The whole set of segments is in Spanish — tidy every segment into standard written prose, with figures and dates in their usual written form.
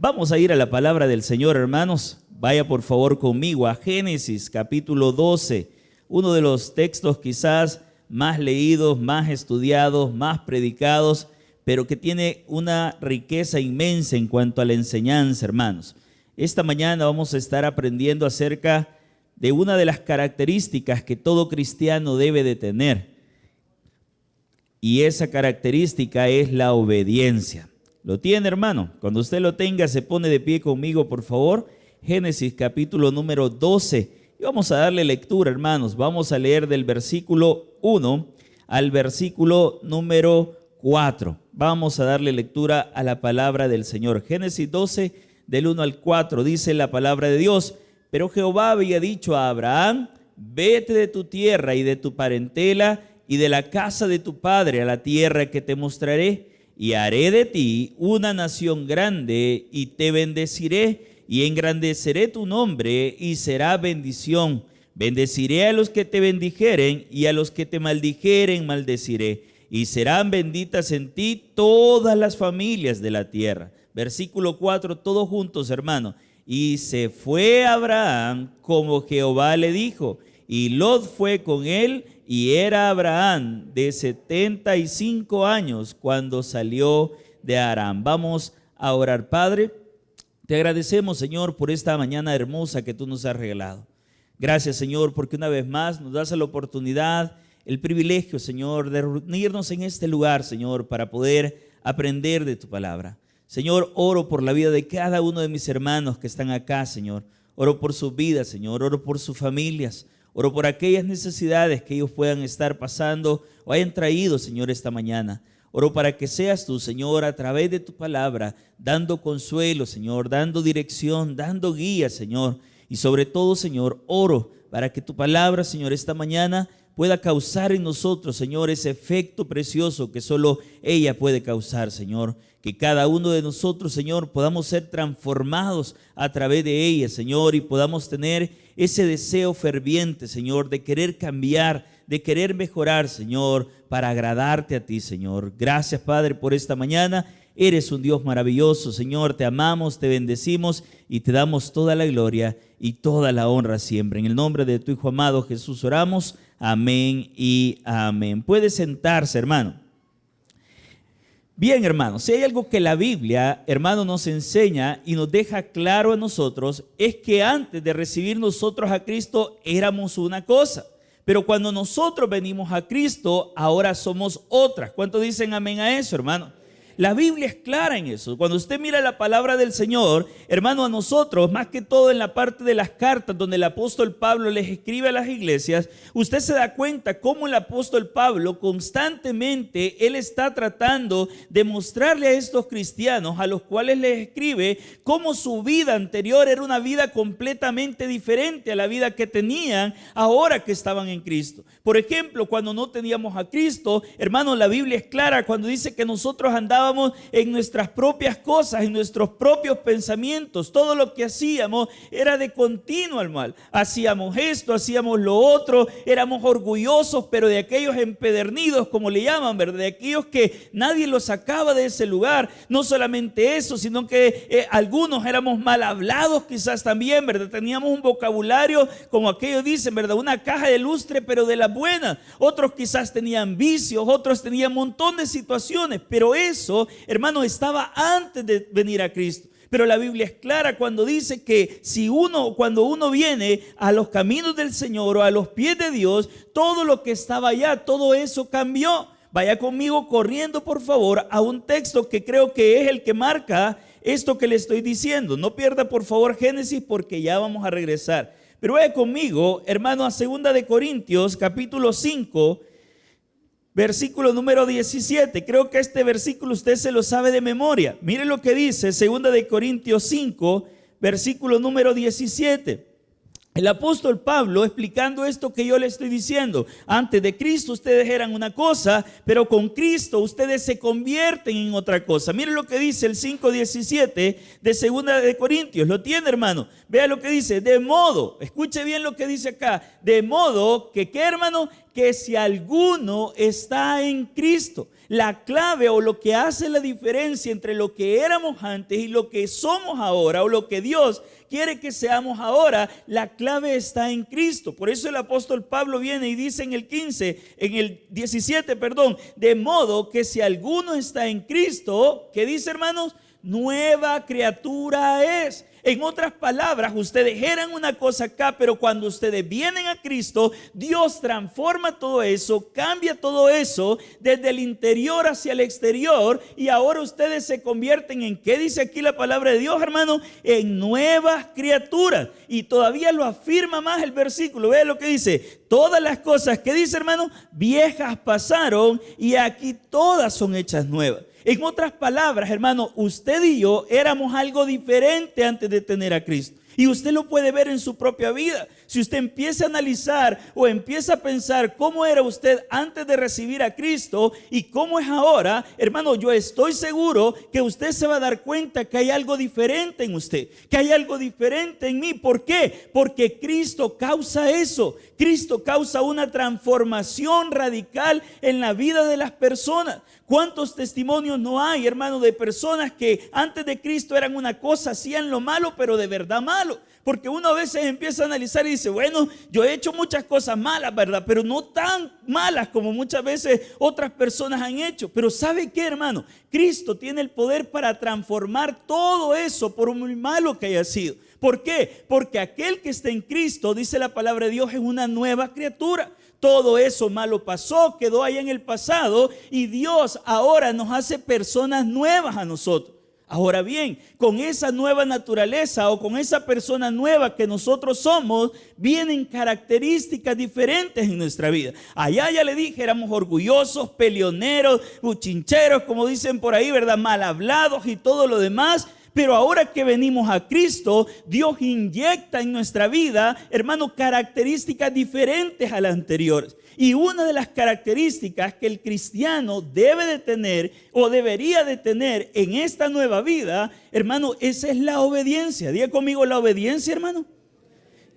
Vamos a ir a la palabra del Señor, hermanos. Vaya por favor conmigo a Génesis capítulo 12, uno de los textos quizás más leídos, más estudiados, más predicados, pero que tiene una riqueza inmensa en cuanto a la enseñanza, hermanos. Esta mañana vamos a estar aprendiendo acerca de una de las características que todo cristiano debe de tener. Y esa característica es la obediencia. ¿Lo tiene, hermano? Cuando usted lo tenga, se pone de pie conmigo, por favor. Génesis capítulo número 12. Y vamos a darle lectura, hermanos. Vamos a leer del versículo 1 al versículo número 4. Vamos a darle lectura a la palabra del Señor. Génesis 12, del 1 al 4, dice la palabra de Dios. Pero Jehová había dicho a Abraham: vete de tu tierra y de tu parentela y de la casa de tu padre a la tierra que te mostraré, y haré de ti una nación grande, y te bendeciré, y engrandeceré tu nombre, y será bendición. Bendeciré a los que te bendijeren, y a los que te maldijeren maldeciré, y serán benditas en ti todas las familias de la tierra. Versículo 4, todos juntos, hermano. Y se fue Abraham como Jehová le dijo, y Lot fue con él, y era Abraham de 75 años cuando salió de Harán. Vamos a orar. Padre, te agradecemos, Señor, por esta mañana hermosa que tú nos has regalado. Gracias, Señor, porque una vez más nos das la oportunidad, el privilegio, Señor, de reunirnos en este lugar, Señor, para poder aprender de tu palabra. Señor, oro por la vida de cada uno de mis hermanos que están acá, Señor. Oro por sus vidas, Señor. Oro por sus familias. Oro por aquellas necesidades que ellos puedan estar pasando o hayan traído, Señor, esta mañana. Oro para que seas tú, Señor, a través de tu palabra, dando consuelo, Señor, dando dirección, dando guía, Señor. Y sobre todo, Señor, oro para que tu palabra, Señor, esta mañana pueda causar en nosotros, Señor, ese efecto precioso que solo ella puede causar, Señor. Que cada uno de nosotros, Señor, podamos ser transformados a través de ella, Señor, y podamos tener ese deseo ferviente, Señor, de querer cambiar, de querer mejorar, Señor, para agradarte a ti, Señor. Gracias, Padre, por esta mañana. Eres un Dios maravilloso, Señor. Te amamos, te bendecimos y te damos toda la gloria y toda la honra siempre. En el nombre de tu Hijo amado Jesús oramos. Amén y amén. Puede sentarse, hermano. Bien, hermanos, si hay algo que la Biblia, hermano, nos enseña y nos deja claro a nosotros, es que antes de recibir nosotros a Cristo éramos una cosa, pero cuando nosotros venimos a Cristo, ahora somos otras. ¿Cuántos dicen amén a eso, hermano? La Biblia es clara en eso. Cuando usted mira la palabra del Señor, hermano, a nosotros, más que todo en la parte de las cartas donde el apóstol Pablo les escribe a las iglesias, usted se da cuenta cómo el apóstol Pablo constantemente, él está tratando de mostrarle a estos cristianos a los cuales les escribe cómo su vida anterior era una vida completamente diferente a la vida que tenían ahora que estaban en Cristo. Por ejemplo, cuando no teníamos a Cristo, hermano, la Biblia es clara cuando dice que nosotros andábamos en nuestras propias cosas, en nuestros propios pensamientos. Todo lo que hacíamos era de continuo al mal. Hacíamos esto, hacíamos lo otro, éramos orgullosos, pero de aquellos empedernidos, como le llaman, ¿verdad? De aquellos que nadie los sacaba de ese lugar. No solamente eso, sino que algunos éramos mal hablados quizás también, ¿verdad? Teníamos un vocabulario, como aquellos dicen, ¿verdad? Una caja de lustre, pero de las buenas. Otros quizás tenían vicios, otros tenían un montón de situaciones, pero eso, hermano, estaba antes de venir a Cristo. Pero la Biblia es clara cuando dice que cuando uno viene a los caminos del Señor o a los pies de Dios, todo lo que estaba allá, todo eso cambió. Vaya conmigo corriendo, por favor, a un texto que creo que es el que marca esto que le estoy diciendo. No pierda, por favor, Génesis, porque ya vamos a regresar. Pero vaya conmigo, hermano, a 2 de Corintios, capítulo 5, versículo número 17. Creo que este versículo usted se lo sabe de memoria. Mire lo que dice 2 de Corintios 5, versículo número 17. El apóstol Pablo explicando esto que yo le estoy diciendo. Antes de Cristo ustedes eran una cosa, pero con Cristo ustedes se convierten en otra cosa. Mire lo que dice el 5:17 de 2 de Corintios. ¿Lo tiene, hermano? Vea lo que dice. De modo, escuche bien lo que dice acá. De modo que, ¿qué, hermano? que si alguno está en Cristo. La clave o lo que hace la diferencia entre lo que éramos antes y lo que somos ahora, o lo que Dios quiere que seamos ahora, la clave está en Cristo. Por eso el apóstol Pablo viene y dice en el 17, de modo que si alguno está en Cristo, ¿qué dice, hermanos? Nueva criatura es. En otras palabras, ustedes eran una cosa acá, pero cuando ustedes vienen a Cristo, Dios transforma todo eso, cambia todo eso desde el interior hacia el exterior, y ahora ustedes se convierten en, ¿qué dice aquí la palabra de Dios, hermano? En nuevas criaturas. Y todavía lo afirma más el versículo. Vean lo que dice: todas las cosas, ¿qué dice, hermano? Viejas pasaron y aquí todas son hechas nuevas. En otras palabras, hermano, usted y yo éramos algo diferente antes de tener a Cristo. Y usted lo puede ver en su propia vida. Si usted empieza a analizar o empieza a pensar cómo era usted antes de recibir a Cristo y cómo es ahora, hermano, yo estoy seguro que usted se va a dar cuenta que hay algo diferente en usted, que hay algo diferente en mí. ¿Por qué? Porque Cristo causa eso. Cristo causa una transformación radical en la vida de las personas. ¿Cuántos testimonios no hay, hermano, de personas que antes de Cristo eran una cosa, hacían lo malo, pero de verdad malo? Porque uno a veces empieza a analizar y dice, bueno, yo he hecho muchas cosas malas, ¿verdad? Pero no tan malas como muchas veces otras personas han hecho. Pero ¿sabe qué, hermano? Cristo tiene el poder para transformar todo eso, por muy malo que haya sido. ¿Por qué? Porque aquel que está en Cristo, dice la palabra de Dios, es una nueva criatura. Todo eso malo pasó, quedó ahí en el pasado, y Dios ahora nos hace personas nuevas a nosotros. Ahora bien, con esa nueva naturaleza o con esa persona nueva que nosotros somos, vienen características diferentes en nuestra vida. Allá ya le dije, éramos orgullosos, peleoneros, buchincheros, como dicen por ahí, ¿verdad? Mal hablados y todo lo demás. Pero ahora que venimos a Cristo, Dios inyecta en nuestra vida, hermano, características diferentes a las anteriores. Y una de las características que el cristiano debe de tener o debería de tener en esta nueva vida, hermano, esa es la obediencia. Diga conmigo, la obediencia, hermano.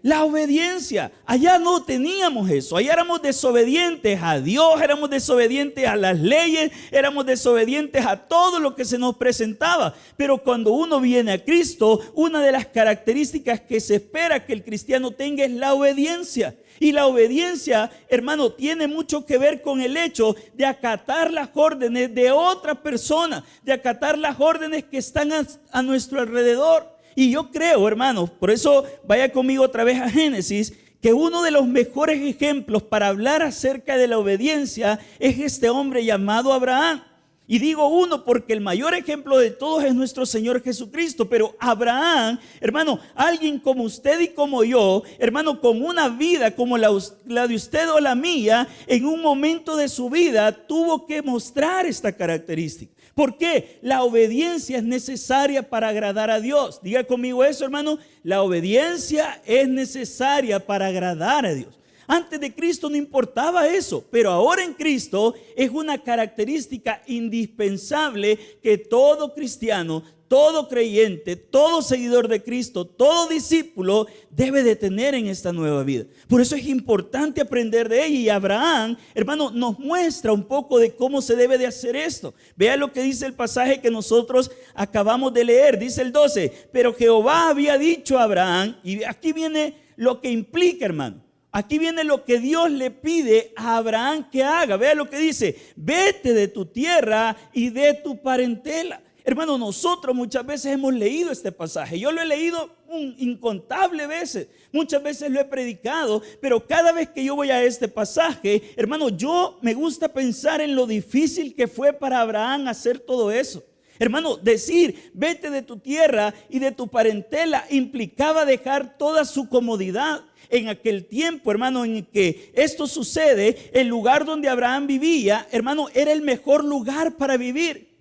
La obediencia. Allá no teníamos eso. Allá éramos desobedientes a Dios, éramos desobedientes a las leyes, éramos desobedientes a todo lo que se nos presentaba. Pero cuando uno viene a Cristo, una de las características que se espera que el cristiano tenga es la obediencia. Y la obediencia, hermano, tiene mucho que ver con el hecho de acatar las órdenes de otra persona, de acatar las órdenes que están a nuestro alrededor. Y yo creo, hermanos, por eso vaya conmigo otra vez a Génesis, que uno de los mejores ejemplos para hablar acerca de la obediencia es este hombre llamado Abraham. Y digo uno porque el mayor ejemplo de todos es nuestro Señor Jesucristo. Pero Abraham, hermano, alguien como usted y como yo, hermano, con una vida como la de usted o la mía, en un momento de su vida tuvo que mostrar esta característica. ¿Por qué? La obediencia es necesaria para agradar a Dios. Diga conmigo eso, hermano. La obediencia es necesaria para agradar a Dios. Antes de Cristo no importaba eso, pero ahora en Cristo es una característica indispensable que todo cristiano, todo creyente, todo seguidor de Cristo, todo discípulo debe de tener en esta nueva vida. Por eso es importante aprender de ella. Y Abraham, hermano, nos muestra un poco de cómo se debe de hacer esto. Vea lo que dice el pasaje que nosotros acabamos de leer. Dice el 12, pero Jehová había dicho a Abraham, y aquí viene lo que implica, hermano. Aquí viene lo que Dios le pide a Abraham que haga. Vea lo que dice: vete de tu tierra y de tu parentela. Hermano, nosotros muchas veces hemos leído este pasaje. Yo lo he leído incontables veces. Muchas veces lo he predicado. Pero cada vez que yo voy a este pasaje, hermano, yo me gusta pensar en lo difícil que fue para Abraham hacer todo eso. Hermano, decir vete de tu tierra y de tu parentela implicaba dejar toda su comodidad. En aquel tiempo, hermano, en que esto sucede, el lugar donde Abraham vivía, hermano, era el mejor lugar para vivir.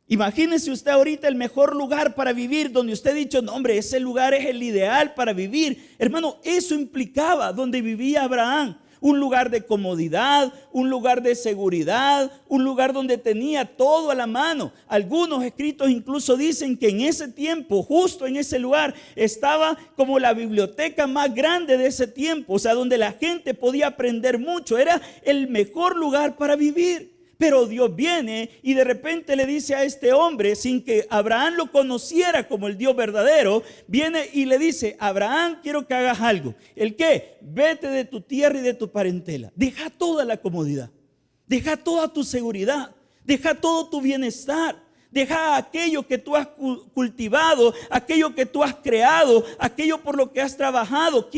Imagínese usted ahorita el mejor lugar para vivir, donde usted ha dicho, no hombre, ese lugar es el ideal para vivir. Hermano, eso implicaba donde vivía Abraham. un lugar de comodidad, un lugar de seguridad, un lugar donde tenía todo a la mano. Algunos escritos incluso dicen que en ese tiempo, justo en ese lugar, estaba como la biblioteca más grande de ese tiempo, o sea, donde la gente podía aprender mucho. Era el mejor lugar para vivir. Pero Dios viene y de repente le dice a este hombre, sin que Abraham lo conociera como el Dios verdadero, viene y le dice: Abraham, quiero que hagas algo. ¿El qué? Vete de tu tierra y de tu parentela. Deja toda la comodidad, deja toda tu seguridad, deja todo tu bienestar, deja aquello que tú has cultivado, aquello que tú has creado, aquello por lo que has trabajado.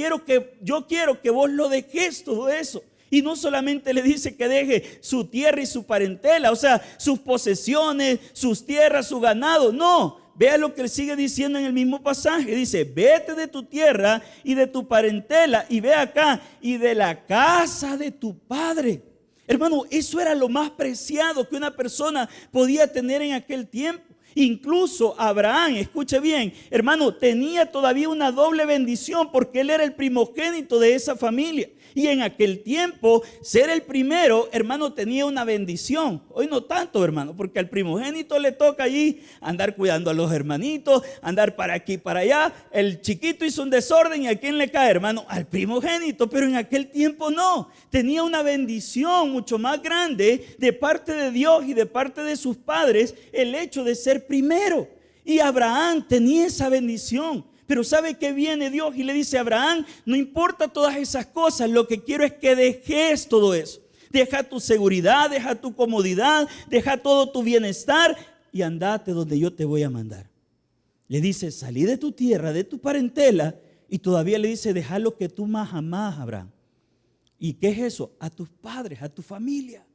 Yo quiero que vos lo dejes todo eso. Y no solamente le dice que deje su tierra y su parentela, o sea, sus posesiones, sus tierras, su ganado. No, vea lo que él sigue diciendo en el mismo pasaje. Dice: vete de tu tierra y de tu parentela, y ve acá, y de la casa de tu padre. Hermano, eso era lo más preciado que una persona podía tener en aquel tiempo. Incluso Abraham, escuche bien, hermano, tenía todavía una doble bendición porque él era el primogénito de esa familia. Y en aquel tiempo, ser el primero, hermano, tenía una bendición. Hoy no tanto, hermano, porque al primogénito le toca allí andar cuidando a los hermanitos, andar para aquí y para allá. El chiquito hizo un desorden, ¿y a quién le cae, hermano? Al primogénito. Pero en aquel tiempo no. Tenía una bendición mucho más grande de parte de Dios y de parte de sus padres, el hecho de ser primero. Y Abraham tenía esa bendición. Pero ¿sabe qué viene Dios y le dice a Abraham? No importa todas esas cosas, lo que quiero es que dejes todo eso. Deja tu seguridad, deja tu comodidad, deja todo tu bienestar y andate donde yo te voy a mandar. Le dice: salí de tu tierra, de tu parentela, y todavía le dice: deja lo que tú más amás, Abraham. ¿Y qué es eso? A tus padres, a tu familia.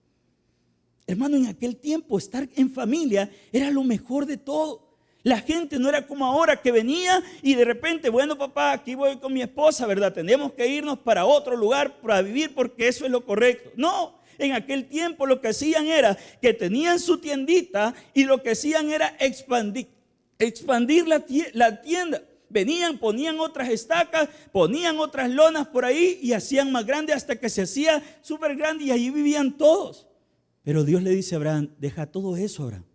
Hermano, en aquel tiempo estar en familia era lo mejor de todo. La gente no era como ahora, que venía y de repente: bueno, papá, aquí voy con mi esposa, ¿verdad? Tenemos que irnos para otro lugar para vivir porque eso es lo correcto. No, en aquel tiempo lo que hacían era que tenían su tiendita y lo que hacían era expandir la tienda. Venían, ponían otras estacas, ponían otras lonas por ahí y hacían más grande hasta que se hacía súper grande y allí vivían todos. Pero Dios le dice a Abraham: deja todo eso, Abraham.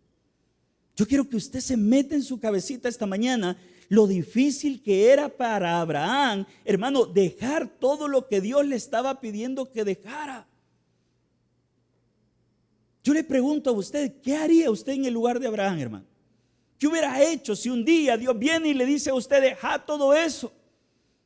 Yo quiero que usted se meta en su cabecita esta mañana lo difícil que era para Abraham, hermano, dejar todo lo que Dios le estaba pidiendo que dejara. Yo le pregunto a usted: ¿qué haría usted en el lugar de Abraham, hermano? ¿Qué hubiera hecho si un día Dios viene y le dice a usted: deja todo eso?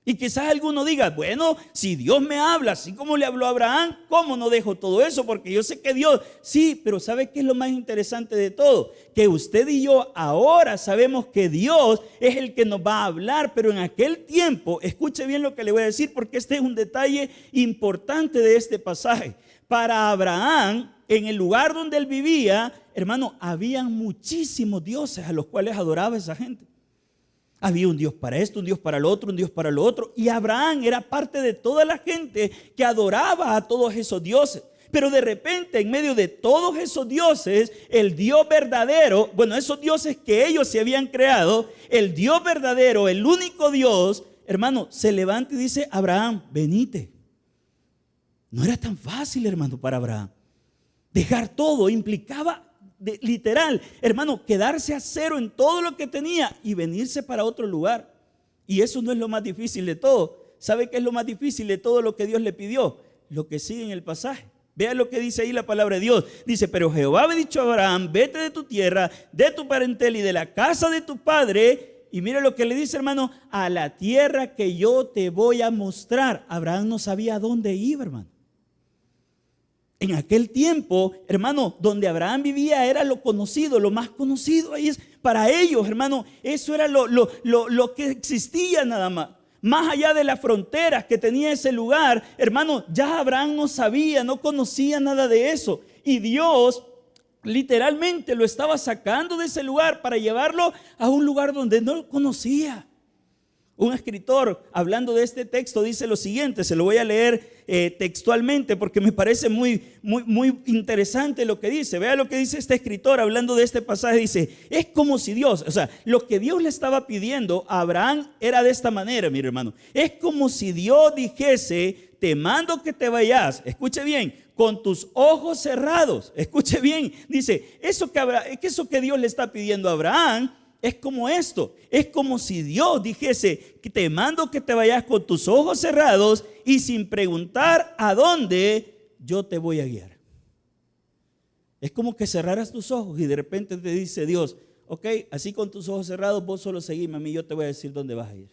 Y quizás alguno diga: bueno, si Dios me habla así como le habló a Abraham, ¿cómo no dejo todo eso? Porque yo sé que Dios, sí, pero ¿sabe qué es lo más interesante de todo? Que usted y yo ahora sabemos que Dios es el que nos va a hablar, pero en aquel tiempo, escuche bien lo que le voy a decir, porque este es un detalle importante de este pasaje. Para Abraham, en el lugar donde él vivía, hermano, habían muchísimos dioses a los cuales adoraba esa gente. Había un Dios para esto, un Dios para lo otro, un Dios para lo otro. Y Abraham era parte de toda la gente que adoraba a todos esos dioses. Pero de repente, en medio de todos esos dioses, el Dios verdadero, bueno, esos dioses que ellos se habían creado, el Dios verdadero, el único Dios, hermano, se levanta y dice: Abraham, venite. No era tan fácil, hermano, para Abraham. Dejar todo implicaba literal, hermano, quedarse a cero en todo lo que tenía y venirse para otro lugar. Y eso no es lo más difícil de todo. ¿Sabe qué es lo más difícil de todo lo que Dios le pidió? Lo que sigue en el pasaje. Vea lo que dice ahí la palabra de Dios. Dice: pero Jehová había dicho a Abraham: vete de tu tierra, de tu parentela y de la casa de tu padre. Y mire lo que le dice, hermano: a la tierra que yo te voy a mostrar. Abraham no sabía a dónde iba, hermano. En aquel tiempo, hermano, donde Abraham vivía era lo conocido, lo más conocido. Ahí es para ellos, hermano, eso era lo que existía nada más. Más allá de las fronteras que tenía ese lugar, hermano, ya Abraham no sabía, no conocía nada de eso. Y Dios literalmente lo estaba sacando de ese lugar para llevarlo a un lugar donde no lo conocía. Un escritor, hablando de este texto, dice lo siguiente, se lo voy a leer textualmente porque me parece muy interesante lo que dice. Vea lo que dice este escritor hablando de este pasaje. Dice, es como si Dios, o sea, lo que Dios le estaba pidiendo a Abraham era de esta manera, mi hermano. Es como si Dios dijese, te mando que te vayas, escuche bien, con tus ojos cerrados. Escuche bien, dice, eso que Dios le está pidiendo a Abraham es como esto, es como si Dios dijese que te mando que te vayas con tus ojos cerrados y sin preguntar a dónde yo te voy a guiar. Es como que cerraras tus ojos y de repente te dice Dios, ok, así con tus ojos cerrados vos solo seguime a mí, yo te voy a decir dónde vas a ir.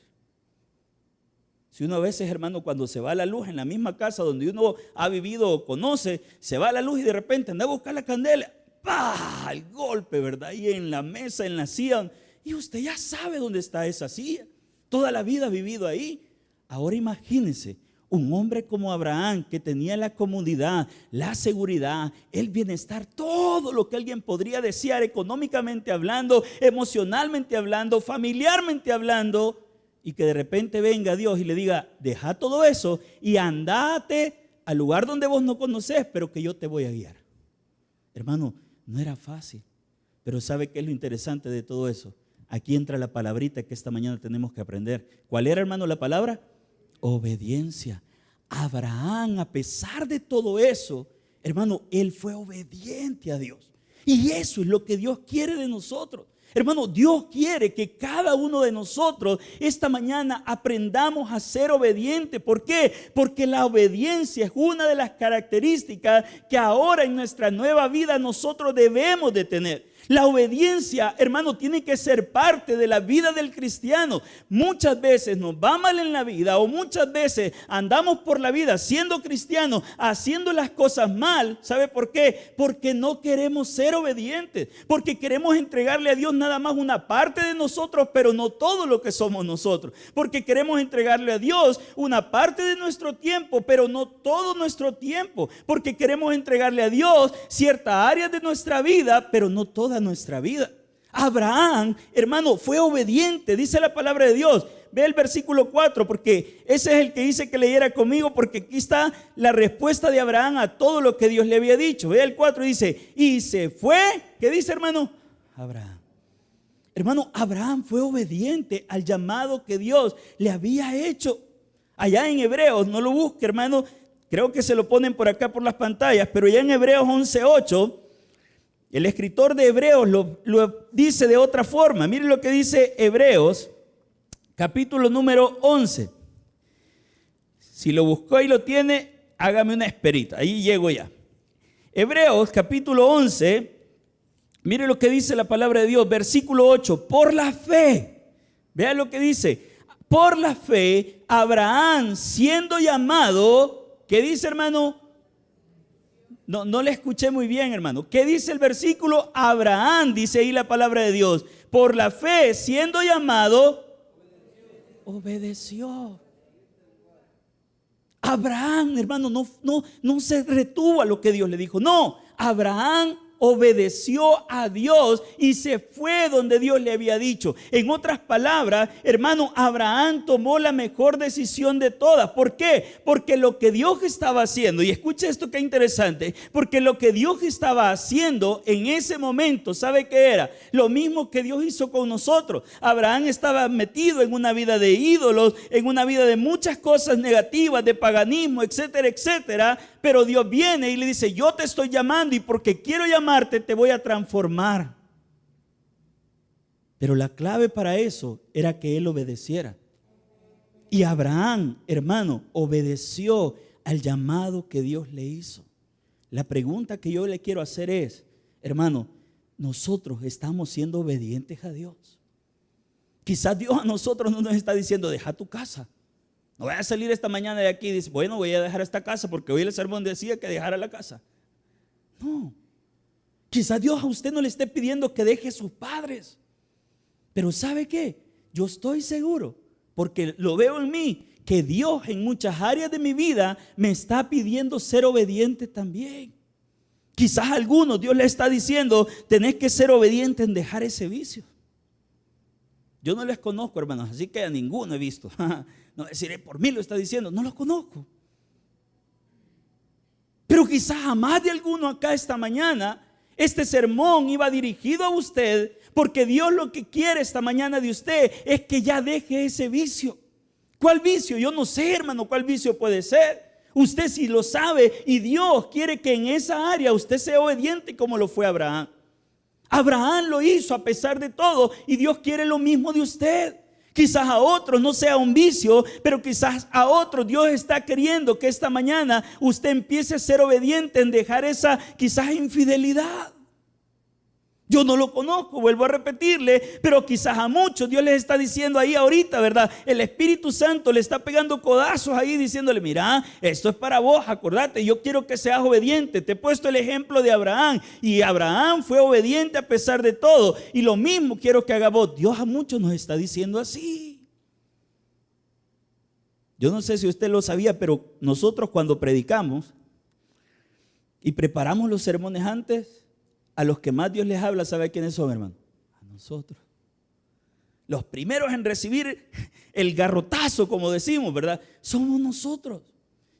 Si uno a veces, hermano, cuando se va la luz en la misma casa donde uno ha vivido o conoce, se va la luz y de repente anda a buscar la candela, ¡pah! El golpe, ¿verdad? Ahí en la mesa, en la silla. Y usted ya sabe dónde está esa silla. Toda la vida ha vivido ahí. Ahora imagínense, un hombre como Abraham que tenía la comodidad, la seguridad, el bienestar, todo lo que alguien podría desear económicamente hablando, emocionalmente hablando, familiarmente hablando, y que de repente venga Dios y le diga, deja todo eso y andate al lugar donde vos no conocés, pero que yo te voy a guiar. Hermano, no era fácil, pero ¿sabe qué es lo interesante de todo eso? Aquí entra la palabrita que esta mañana tenemos que aprender. ¿Cuál era, hermano, la palabra? Obediencia. Abraham, a pesar de todo eso, hermano, él fue obediente a Dios. Y eso es lo que Dios quiere de nosotros. Hermano, Dios quiere que cada uno de nosotros esta mañana aprendamos a ser obedientes. ¿Por qué? Porque la obediencia es una de las características que ahora en nuestra nueva vida nosotros debemos de tener. La obediencia, hermano, tiene que ser parte de la vida del cristiano. Muchas veces nos va mal en la vida o muchas veces andamos por la vida siendo cristianos, haciendo las cosas mal. ¿Sabe por qué? Porque no queremos ser obedientes, porque queremos entregarle a Dios nada más una parte de nosotros, pero no todo lo que somos nosotros. Porque queremos entregarle a Dios una parte de nuestro tiempo, pero no todo nuestro tiempo. Porque queremos entregarle a Dios ciertas áreas de nuestra vida, pero no toda nuestra vida. Abraham, hermano, fue obediente, dice la palabra de Dios. Ve el versículo 4, porque ese es el que dice que leyera conmigo, porque aquí está la respuesta de Abraham a todo lo que Dios le había dicho. Ve el 4, dice, y se fue, ¿qué dice, hermano? Abraham. Hermano, Abraham fue obediente al llamado que Dios le había hecho. Allá en Hebreos, no lo busque, hermano, creo que se lo ponen por acá por las pantallas, pero ya en Hebreos 11:8, el escritor de Hebreos lo dice de otra forma. Miren lo que dice Hebreos, capítulo número 11. Si lo buscó y lo tiene, hágame una esperita. Ahí llego ya. Hebreos, capítulo 11. Miren lo que dice la palabra de Dios, versículo 8. Por la fe. Vean lo que dice. Por la fe, Abraham, siendo llamado, ¿qué dice, hermano? No le escuché muy bien, hermano. ¿Qué dice el versículo? Abraham, dice ahí la palabra de Dios. Por la fe, siendo llamado, obedeció. Abraham, hermano, no se retuvo a lo que Dios le dijo. No, Abraham obedeció a Dios y se fue donde Dios le había dicho. En otras palabras, hermano, Abraham tomó la mejor decisión de todas. ¿Por qué? Porque lo que Dios estaba haciendo, y escuche esto que es interesante, porque lo que Dios estaba haciendo en ese momento, ¿sabe qué era? Lo mismo que Dios hizo con nosotros. Abraham estaba metido en una vida de ídolos, en una vida de muchas cosas negativas, de paganismo, etcétera, etcétera. Pero Dios viene y le dice, yo te estoy llamando y porque quiero llamarte te voy a transformar. Pero la clave para eso era que él obedeciera. Y Abraham, hermano, obedeció al llamado que Dios le hizo. La pregunta que yo le quiero hacer es, hermano, nosotros estamos siendo obedientes a Dios. Quizás Dios a nosotros no nos está diciendo, deja tu casa. No voy a salir esta mañana de aquí y decir, bueno, voy a dejar esta casa porque hoy el sermón decía que dejara la casa. No. Quizás Dios a usted no le esté pidiendo que deje sus padres. Pero ¿sabe qué? Yo estoy seguro, porque lo veo en mí, que Dios en muchas áreas de mi vida me está pidiendo ser obediente también. Quizás a algunos Dios le está diciendo, tenés que ser obediente en dejar ese vicio. Yo no les conozco, hermanos, así que a ninguno he visto. No deciré, por mí lo está diciendo, no los conozco. Pero quizás a más de alguno acá esta mañana, este sermón iba dirigido a usted, porque Dios lo que quiere esta mañana de usted es que ya deje ese vicio. ¿Cuál vicio? Yo no sé, hermano, cuál vicio puede ser. Usted sí lo sabe, y Dios quiere que en esa área usted sea obediente como lo fue Abraham. Abraham lo hizo a pesar de todo, y Dios quiere lo mismo de usted. Quizás a otros no sea un vicio, pero quizás a otros Dios está queriendo que esta mañana usted empiece a ser obediente en dejar esa quizás infidelidad. Yo no lo conozco, vuelvo a repetirle, pero quizás a muchos Dios les está diciendo ahí ahorita, ¿verdad? El Espíritu Santo le está pegando codazos ahí diciéndole, mira, esto es para vos, acordate, yo quiero que seas obediente. Te he puesto el ejemplo de Abraham, y Abraham fue obediente a pesar de todo, y lo mismo quiero que haga vos. Dios a muchos nos está diciendo así. Yo no sé si usted lo sabía, pero nosotros cuando predicamos y preparamos los sermones antes, a los que más Dios les habla, ¿sabe quiénes son, hermano? A nosotros. Los primeros en recibir el garrotazo, como decimos, ¿verdad? Somos nosotros.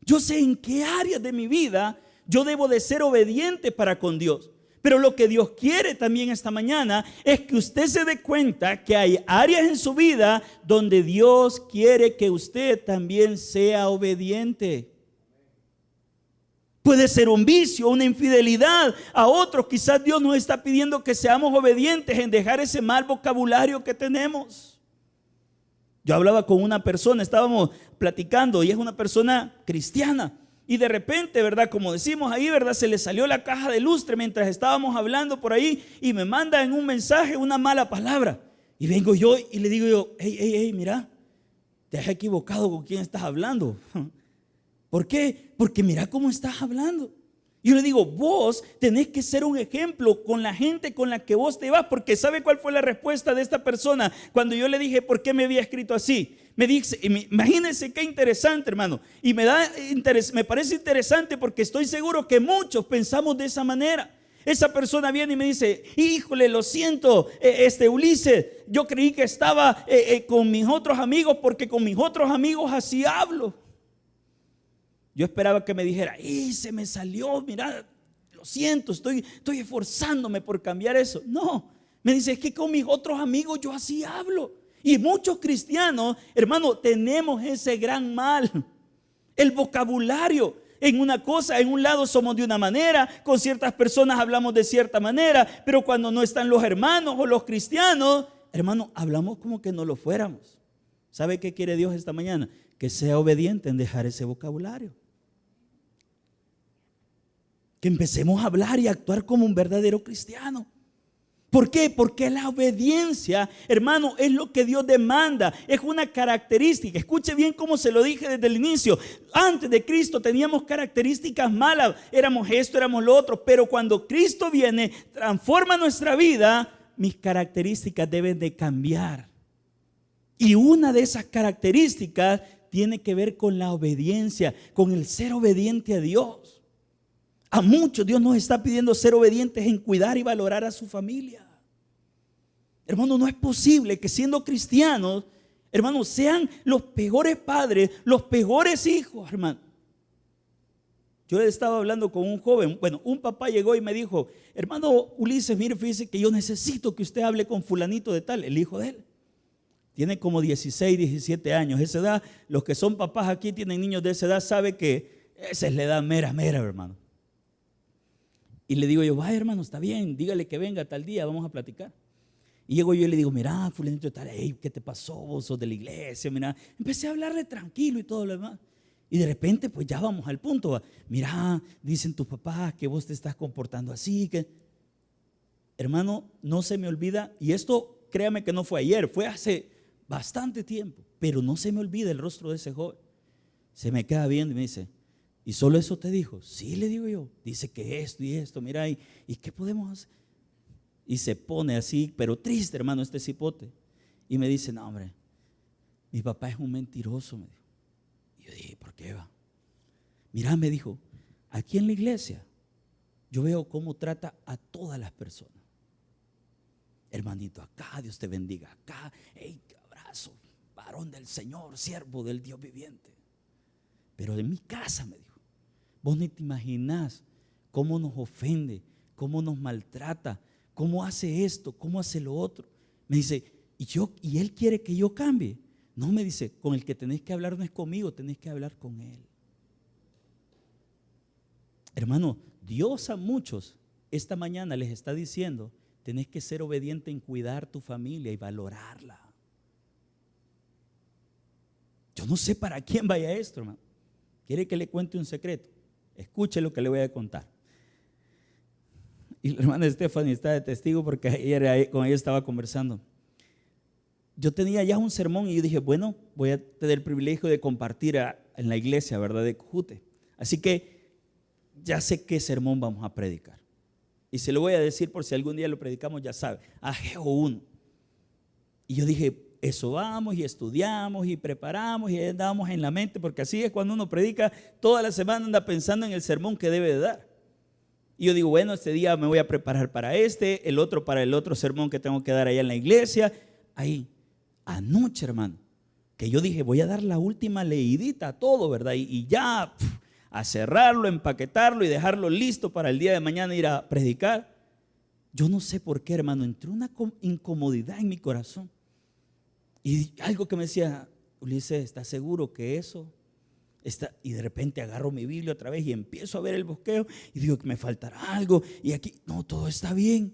Yo sé en qué áreas de mi vida yo debo de ser obediente para con Dios. Pero lo que Dios quiere también esta mañana es que usted se dé cuenta que hay áreas en su vida donde Dios quiere que usted también sea obediente. Puede ser un vicio, una infidelidad. A otros quizás Dios nos está pidiendo que seamos obedientes en dejar ese mal vocabulario que tenemos. Yo hablaba con una persona, estábamos platicando, y es una persona cristiana, y de repente, ¿verdad? Como decimos ahí, ¿verdad? Se le salió la caja de lustre mientras estábamos hablando por ahí, y me manda en un mensaje una mala palabra. Y vengo yo y le digo yo, hey, mira, te has equivocado con quién estás hablando. ¿Por qué? Porque mira cómo estás hablando. Yo le digo, vos tenés que ser un ejemplo con la gente con la que vos te vas. Porque ¿sabe cuál fue la respuesta de esta persona? Cuando yo le dije por qué me había escrito así. Me dice, imagínense qué interesante, hermano. Y me parece interesante porque estoy seguro que muchos pensamos de esa manera. Esa persona viene y me dice, híjole, lo siento, Ulises, yo creí que estaba con mis otros amigos, porque con mis otros amigos así hablo. Yo esperaba que me dijera, se me salió, mira, lo siento, estoy esforzándome por cambiar eso. No, me dice, es que con mis otros amigos yo así hablo. Y muchos cristianos, hermano, tenemos ese gran mal. El vocabulario. En una cosa, en un lado somos de una manera, con ciertas personas hablamos de cierta manera, pero cuando no están los hermanos o los cristianos, hermano, hablamos como que no lo fuéramos. ¿Sabe qué quiere Dios esta mañana? Que sea obediente en dejar ese vocabulario. Que empecemos a hablar y a actuar como un verdadero cristiano. ¿Por qué? Porque la obediencia, hermano, es lo que Dios demanda. Es una característica. Escuche bien cómo se lo dije desde el inicio. Antes de Cristo teníamos características malas. Éramos esto, éramos lo otro. Pero cuando Cristo viene, transforma nuestra vida, mis características deben de cambiar. Y una de esas características tiene que ver con la obediencia, con el ser obediente a Dios. A muchos Dios nos está pidiendo ser obedientes en cuidar y valorar a su familia. Hermano, no es posible que siendo cristianos, hermanos, sean los peores padres, los peores hijos, hermano. Yo estaba hablando con un joven, un papá llegó y me dijo, hermano Ulises, mire, fíjese que yo necesito que usted hable con fulanito de tal, el hijo de él. Tiene como 16, 17 años. Esa edad, los que son papás aquí tienen niños de esa edad, sabe que esa es la edad mera, hermano. Y le digo yo, vaya hermano, está bien, dígale que venga tal día, vamos a platicar. Y llego yo y le digo, mira, fulanito de tal, ¿qué te pasó? Vos sos de la iglesia, mira. Empecé a hablarle tranquilo y todo lo demás. Y de repente, pues ya vamos al punto. Mira, dicen tus papás que vos te estás comportando así. Hermano, no se me olvida, y esto créame que no fue ayer, fue hace bastante tiempo, pero no se me olvida el rostro de ese joven. Se me queda viendo y me dice, ¿y solo eso te dijo? Sí, le digo yo. Dice que esto y esto, mira, ¿y qué podemos hacer? Y se pone así, pero triste, hermano, este cipote. Y me dice, no, hombre, mi papá es un mentiroso, me dijo. Y yo dije, ¿por qué va? Mira, me dijo, aquí en la iglesia yo veo cómo trata a todas las personas. hermanito acá, Dios te bendiga acá, hey, qué abrazo, varón del Señor, siervo del Dios viviente. Pero en mi casa, me dijo, vos ni te imaginás cómo nos ofende, cómo nos maltrata, cómo hace esto, cómo hace lo otro. Me dice, y él quiere que yo cambie. No, me dice, con el que tenés que hablar no es conmigo, tenés que hablar con él. Hermano, Dios a muchos esta mañana les está diciendo, tenés que ser obediente en cuidar tu familia y valorarla. Yo no sé para quién vaya esto, hermano. ¿Quiere que le cuente un secreto? Escuche lo que le voy a contar. Y la hermana Stephanie está de testigo porque ayer con ella estaba conversando. Yo tenía ya un sermón y yo dije, bueno, voy a tener el privilegio de compartir en la iglesia, ¿verdad?, de Cojute. Así que ya sé qué sermón vamos a predicar. Y se lo voy a decir por si algún día lo predicamos, ya sabe, Ageo 1. Y yo dije, eso vamos y estudiamos y preparamos y andamos en la mente, porque así es cuando uno predica, toda la semana anda pensando en el sermón que debe de dar. Y yo digo, bueno, este día me voy a preparar para el otro para el otro sermón que tengo que dar allá en la iglesia. Ahí, anoche, hermano, que yo dije, voy a dar la última leidita a todo, ¿verdad? Y ya a cerrarlo, empaquetarlo y dejarlo listo para el día de mañana ir a predicar. Yo no sé por qué, hermano, entró una incomodidad en mi corazón. Y algo que me decía, Ulises, ¿estás seguro que eso está? Y de repente agarro mi Biblia otra vez y empiezo a ver el bosqueo y digo que me faltará algo. Y aquí, no, todo está bien.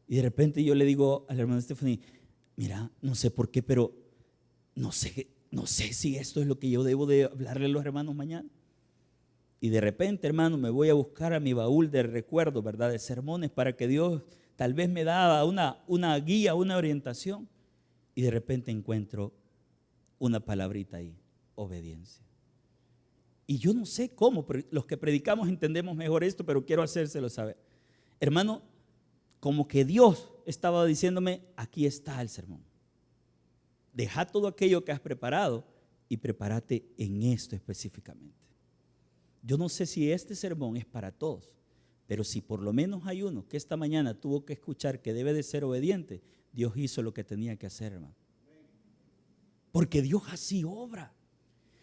Y de repente yo le digo a la hermana Stephanie, mira, no sé por qué, pero no sé si esto es lo que yo debo de hablarle a los hermanos mañana. Y de repente, hermano, me voy a buscar a mi baúl de recuerdos, ¿verdad?, de sermones, para que Dios tal vez me daba una guía, una orientación. Y de repente encuentro una palabrita ahí, obediencia. Y yo no sé cómo, pero los que predicamos entendemos mejor esto, pero quiero hacérselo saber. Hermano, como que Dios estaba diciéndome, aquí está el sermón. Deja todo aquello que has preparado y prepárate en esto específicamente. Yo no sé si este sermón es para todos, pero si por lo menos hay uno que esta mañana tuvo que escuchar que debe de ser obediente, Dios hizo lo que tenía que hacer, hermano. Porque Dios así obra.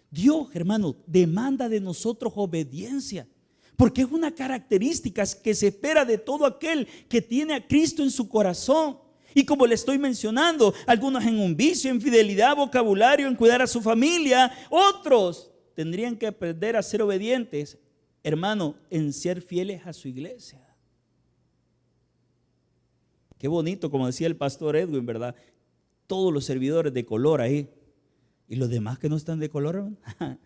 Dios, hermano, demanda de nosotros obediencia. Porque es una característica que se espera de todo aquel que tiene a Cristo en su corazón. Y como le estoy mencionando, algunos en un vicio, en fidelidad, vocabulario, en cuidar a su familia. Otros tendrían que aprender a ser obedientes, hermano, en ser fieles a su iglesia. Qué bonito, como decía el pastor Edwin, ¿verdad? Todos los servidores de color ahí. ¿Y los demás que no están de color, hermano?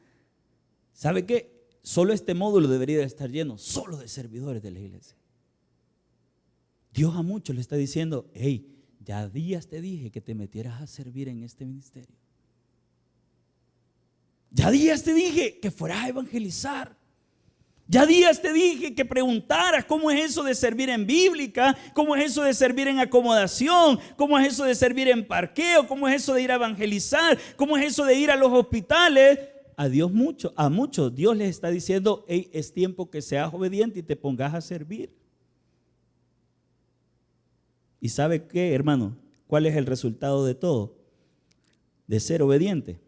¿Sabe qué? Solo este módulo debería estar lleno solo de servidores de la iglesia. Dios a muchos le está diciendo, hey, ya días te dije que te metieras a servir en este ministerio. Ya días te dije que fueras a evangelizar. Ya días te dije que preguntaras cómo es eso de servir en bíblica, cómo es eso de servir en acomodación, cómo es eso de servir en parqueo, cómo es eso de ir a evangelizar, cómo es eso de ir a los hospitales. A muchos Dios les está diciendo, hey, es tiempo que seas obediente y te pongas a servir. ¿Y sabe qué, hermano? ¿Cuál es el resultado de todo? De ser obediente.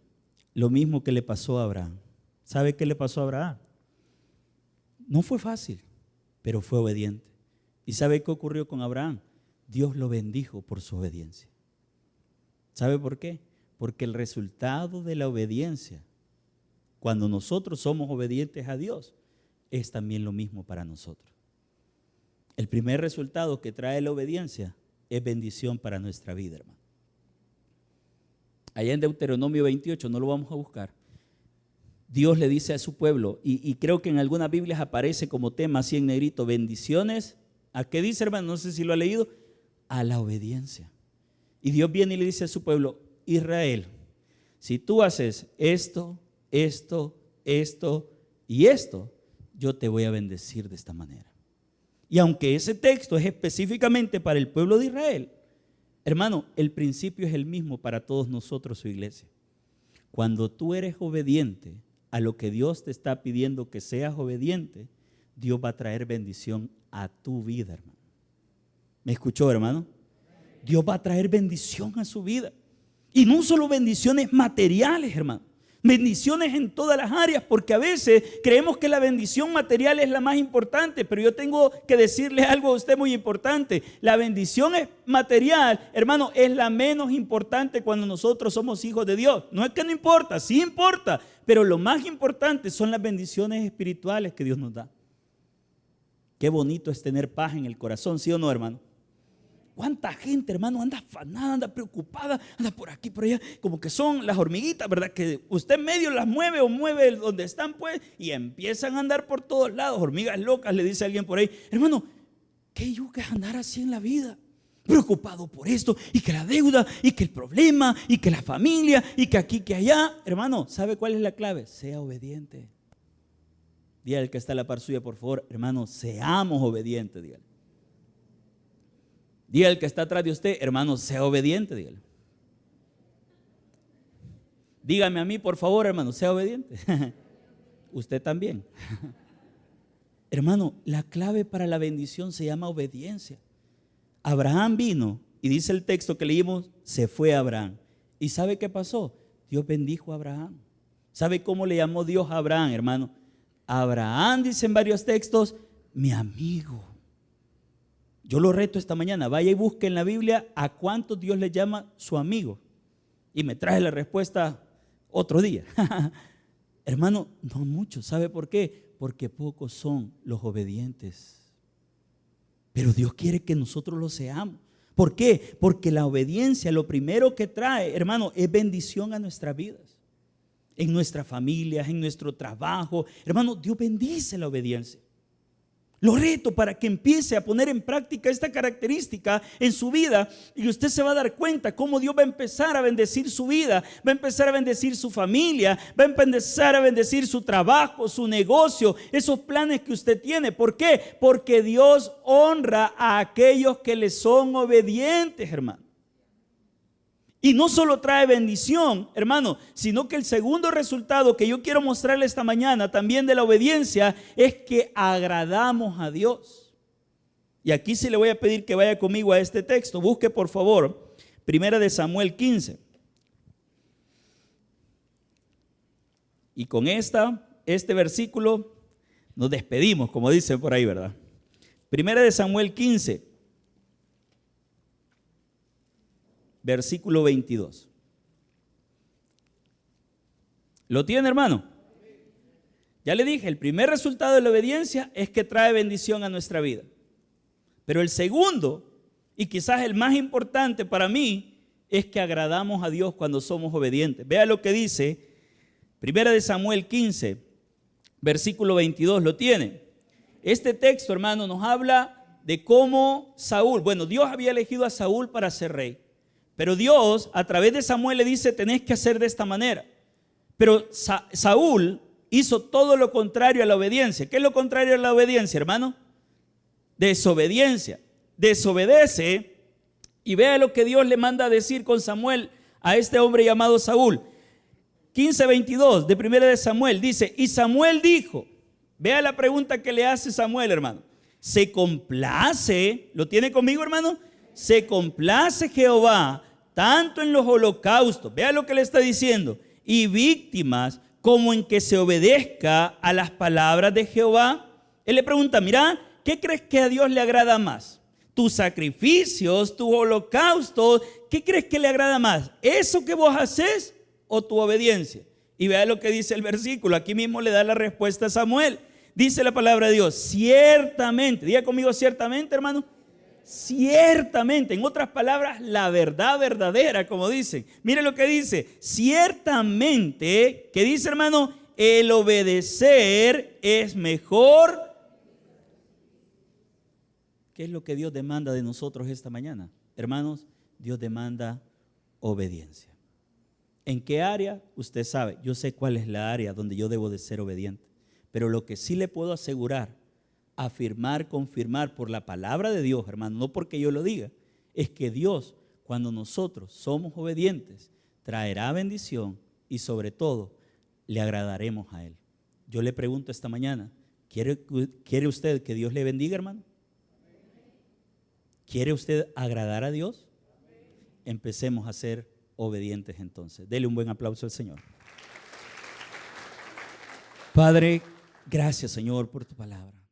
Lo mismo que le pasó a Abraham. ¿Sabe qué le pasó a Abraham? No fue fácil, pero fue obediente. ¿Y sabe qué ocurrió con Abraham? Dios lo bendijo por su obediencia. ¿Sabe por qué? Porque el resultado de la obediencia, cuando nosotros somos obedientes a Dios, es también lo mismo para nosotros. El primer resultado que trae la obediencia es bendición para nuestra vida, hermano. Allá en Deuteronomio 28, no lo vamos a buscar, Dios le dice a su pueblo, y creo que en algunas Biblias aparece como tema así en negrito, bendiciones. ¿A qué dice, hermano? No sé si lo ha leído. A la obediencia. Y Dios viene y le dice a su pueblo, Israel, si tú haces esto, esto, esto y esto, yo te voy a bendecir de esta manera. Y aunque ese texto es específicamente para el pueblo de Israel, hermano, el principio es el mismo para todos nosotros, su iglesia. Cuando tú eres obediente a lo que Dios te está pidiendo que seas obediente, Dios va a traer bendición a tu vida, hermano. ¿Me escuchó, hermano? Dios va a traer bendición a su vida. Y no solo bendiciones materiales, hermano. Bendiciones en todas las áreas, porque a veces creemos que la bendición material es la más importante, pero yo tengo que decirle algo a usted muy importante. La bendición material, hermano, es la menos importante cuando nosotros somos hijos de Dios. No es que no importa, sí importa, pero lo más importante son las bendiciones espirituales que Dios nos da. Qué bonito es tener paz en el corazón, ¿sí o no, hermano? ¿Cuánta gente, hermano, anda afanada, anda preocupada, anda por aquí, por allá? Como que son las hormiguitas, ¿verdad? Que usted medio las mueve o mueve donde están, pues, y empiezan a andar por todos lados. Hormigas locas, le dice alguien por ahí. Hermano, ¿qué yuca es andar así en la vida? Preocupado por esto, y que la deuda, y que el problema, y que la familia, y que aquí, que allá. Hermano, ¿sabe cuál es la clave? Sea obediente. Dígale al que está a la par suya, por favor, hermano, seamos obedientes, dígale. Dígale al que está atrás de usted, hermano, sea obediente, dígale. Dígame a mí, por favor, hermano, sea obediente. Usted también. Hermano, la clave para la bendición se llama obediencia. Abraham vino y dice el texto que leímos, se fue a Abraham. ¿Y sabe qué pasó? Dios bendijo a Abraham. ¿Sabe cómo le llamó Dios a Abraham, hermano? Abraham, dice en varios textos, mi amigo. Yo lo reto esta mañana, vaya y busque en la Biblia a cuántos Dios le llama su amigo. Y me trae la respuesta otro día. Hermano, no muchos. ¿Sabe por qué? Porque pocos son los obedientes. Pero Dios quiere que nosotros lo seamos. ¿Por qué? Porque la obediencia, lo primero que trae, hermano, es bendición a nuestras vidas. En nuestras familias, en nuestro trabajo. Hermano, Dios bendice la obediencia. Lo reto para que empiece a poner en práctica esta característica en su vida y usted se va a dar cuenta cómo Dios va a empezar a bendecir su vida, va a empezar a bendecir su familia, va a empezar a bendecir su trabajo, su negocio, esos planes que usted tiene. ¿Por qué? Porque Dios honra a aquellos que le son obedientes, hermano. Y no solo trae bendición, hermano, sino que el segundo resultado que yo quiero mostrarle esta mañana también de la obediencia es que agradamos a Dios. Y aquí sí le voy a pedir que vaya conmigo a este texto. Busque por favor, 1 Samuel 15. Y con este versículo nos despedimos, como dicen por ahí, ¿verdad? 1 Samuel 15. Versículo 22. ¿Lo tiene, hermano? Ya le dije, el primer resultado de la obediencia es que trae bendición a nuestra vida. Pero el segundo, y quizás el más importante para mí, es que agradamos a Dios cuando somos obedientes. Vea lo que dice 1 Samuel 15, versículo 22. ¿Lo tiene? Este texto, hermano, nos habla de cómo Saúl, Dios había elegido a Saúl para ser rey. Pero Dios, a través de Samuel, le dice, tenés que hacer de esta manera. Pero Saúl hizo todo lo contrario a la obediencia. ¿Qué es lo contrario a la obediencia, hermano? Desobediencia. Desobedece. Y vea lo que Dios le manda a decir con Samuel a este hombre llamado Saúl. 15:22 de 1 de Samuel dice, y Samuel dijo, vea la pregunta que le hace Samuel, hermano. ¿Se complace? ¿Lo tiene conmigo, hermano? ¿Se complace Jehová tanto en los holocaustos, vea lo que le está diciendo, y víctimas, como en que se obedezca a las palabras de Jehová? Él le pregunta, mira, ¿qué crees que a Dios le agrada más? ¿Tus sacrificios, tus holocaustos? ¿Qué crees que le agrada más? ¿Eso que vos haces o tu obediencia? Y vea lo que dice el versículo, aquí mismo le da la respuesta a Samuel. Dice la palabra de Dios, ciertamente, diga conmigo ciertamente, hermano. Ciertamente, en otras palabras, la verdad verdadera, como dicen. Mire lo que dice, ciertamente, ¿qué dice, hermano? El obedecer es mejor. ¿Qué es lo que Dios demanda de nosotros esta mañana? Hermanos, Dios demanda obediencia. ¿En qué área? Usted sabe, yo sé cuál es la área donde yo debo de ser obediente. Pero lo que sí le puedo asegurar, afirmar, confirmar por la palabra de Dios, hermano, no porque yo lo diga, es que Dios, cuando nosotros somos obedientes, traerá bendición y sobre todo le agradaremos a Él. Yo le pregunto esta mañana, ¿quiere usted que Dios le bendiga, hermano? ¿Quiere usted agradar a Dios? empecemos a ser obedientes entonces. Dele un buen aplauso al Señor. Padre, gracias, Señor, por tu palabra.